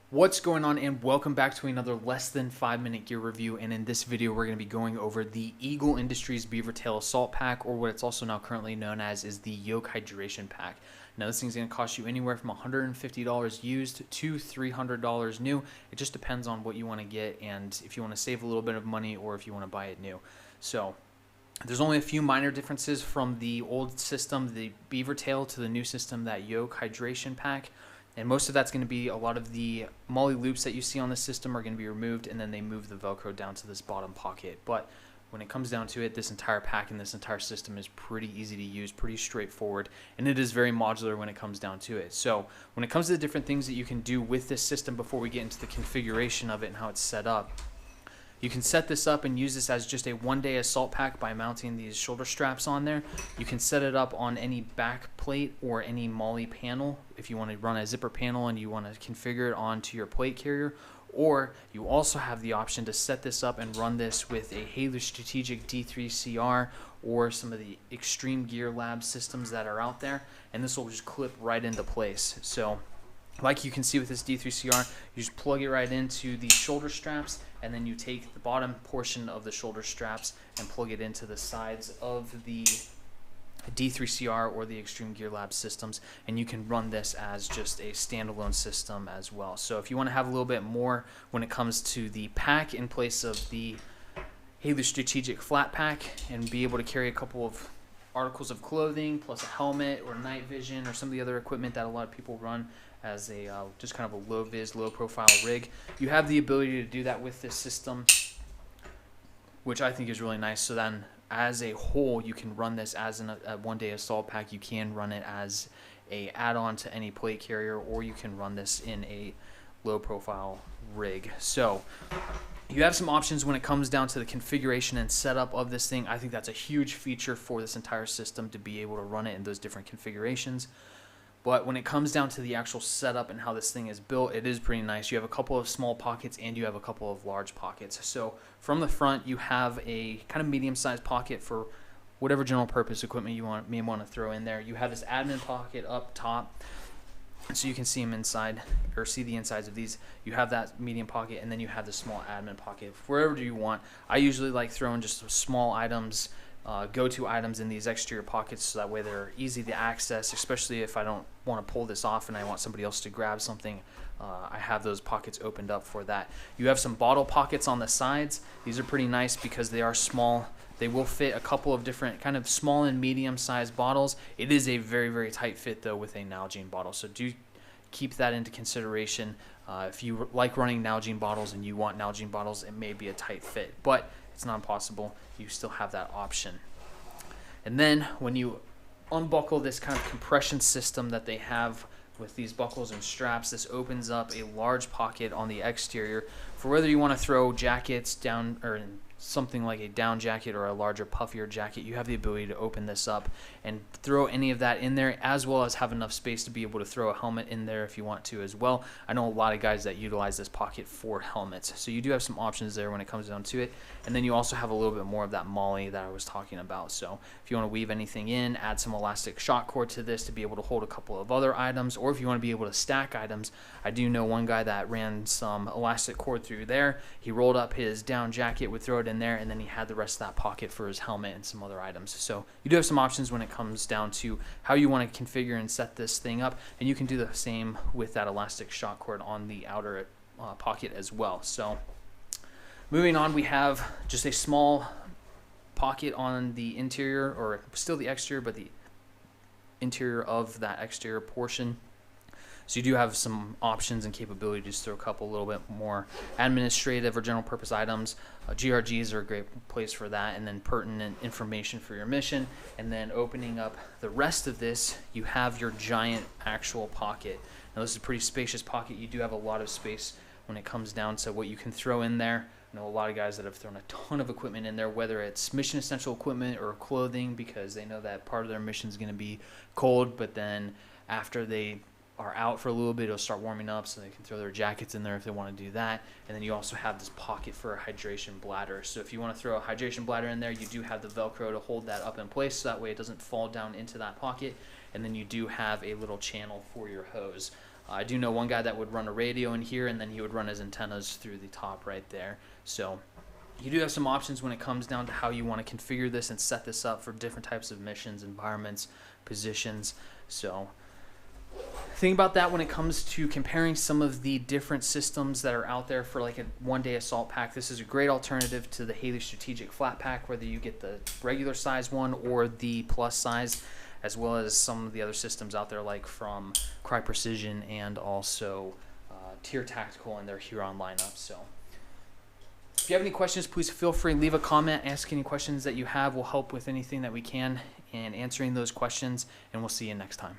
What's going on, and welcome back to another less than 5 minute gear review. And in this video we're going to be going over the Eagle Industries Beavertail Assault Pack, or what it's also now currently known as is the Yoke Hydration Pack. Now this thing's going to cost you anywhere from $150 used to $300 new. It just depends on what you want to get and if you want to save a little bit of money or if you want to buy it new. So there's only a few minor differences from the old system, the Beavertail, to the new system, that Yoke Hydration Pack. And most of that's going to be a lot of the MOLLE loops that you see on the system are going to be removed, and then they move the Velcro down to this bottom pocket. But when it comes down to it, this entire pack and this entire system is pretty easy to use, pretty straightforward, and it is very modular when it comes down to it. So when it comes to the different things that you can do with this system before we get into the configuration of it and how it's set up, you can set this up and use this as just a one-day assault pack by mounting these shoulder straps on there. You can set it up on any back plate or any MOLLE panel if you want to run a zipper panel and you want to configure it onto your plate carrier. Or you also have the option to set this up and run this with a Halo Strategic D3CR or some of the Extreme Gear Lab systems that are out there, and this will just clip right into place. So like you can see with this D3CR, you just plug it right into the shoulder straps, and then you take the bottom portion of the shoulder straps and plug it into the sides of the D3CR or the Extreme Gear Lab systems, and you can run this as just a standalone system as well. So if you want to have a little bit more when it comes to the pack in place of the Halo Strategic flat pack, and be able to carry a couple of articles of clothing plus a helmet or night vision or some of the other equipment that a lot of people run as a just kind of a low vis, low profile rig, you have the ability to do that with this system, which I think is really nice. So then as a whole, you can run this as a one-day assault pack. You can run it as a add-on to any plate carrier, or you can run this in a low profile rig. So you have some options when it comes down to the configuration and setup of this thing. I think that's a huge feature for this entire system, to be able to run it in those different configurations. But when it comes down to the actual setup and how this thing is built, it is pretty nice. You have a couple of small pockets and you have a couple of large pockets. So from the front, you have a kind of medium-sized pocket for whatever general purpose equipment you may want to throw in there. You have this admin pocket up top, so you can see them inside, or see the insides of these. You have that medium pocket, and then you have the small admin pocket wherever you want. I usually like throwing just small items, go-to items in these exterior pockets, so that way they're easy to access, especially if I don't want to pull this off and I want somebody else to grab something. I have those pockets opened up for that. You have some bottle pockets on the sides. These are pretty nice because they are small. They will fit a couple of different kind of small and medium sized bottles. It is a very, very tight fit though with a Nalgene bottle, so do keep that into consideration. If you like running Nalgene bottles and you want Nalgene bottles, it may be a tight fit, but it's not impossible. You still have that option. And then when you unbuckle this kind of compression system that they have with these buckles and straps, this opens up a large pocket on the exterior for whether you want to throw jackets down, or something like a down jacket or a larger, puffier jacket. You have the ability to open this up and throw any of that in there, as well as have enough space to be able to throw a helmet in there if you want to as well. I know a lot of guys that utilize this pocket for helmets, so you do have some options there when it comes down to it. And then you also have a little bit more of that MOLLE that I was talking about. So if you want to weave anything in, add some elastic shock cord to this to be able to hold a couple of other items, or if you want to be able to stack items. I do know one guy that ran some elastic cord through there. He rolled up his down jacket, would throw it in there, and then he had the rest of that pocket for his helmet and some other items. So you do have some options when it comes down to how you want to configure and set this thing up, and you can do the same with that elastic shock cord on the outer pocket as well. So moving on, we have just a small pocket on the interior, or still the exterior, but the interior of that exterior portion. So you do have some options and capability to just throw a couple little bit more administrative or general purpose items. GRGs are a great place for that, and then pertinent information for your mission. And then opening up the rest of this, you have your giant actual pocket. Now this is a pretty spacious pocket. You do have a lot of space when it comes down to what you can throw in there. I know a lot of guys that have thrown a ton of equipment in there, whether it's mission essential equipment or clothing, because they know that part of their mission is going to be cold, but then after they are out for a little bit, it'll start warming up, so they can throw their jackets in there if they want to do that. And then you also have this pocket for a hydration bladder. So if you want to throw a hydration bladder in there, you do have the Velcro to hold that up in place, so that way it doesn't fall down into that pocket. And then you do have a little channel for your hose. I do know one guy that would run a radio in here, and then he would run his antennas through the top right there. So you do have some options when it comes down to how you want to configure this and set this up for different types of missions, environments, positions. So think about that when it comes to comparing some of the different systems that are out there for like a one-day assault pack. This is a great alternative to the Haley Strategic Flat Pack, whether you get the regular size one or the plus size, as well as some of the other systems out there like from Cry Precision and also Tier Tactical in their Huron lineup. So if you have any questions, please feel free to leave a comment. Ask any questions that you have. We'll help with anything that we can in answering those questions, and we'll see you next time.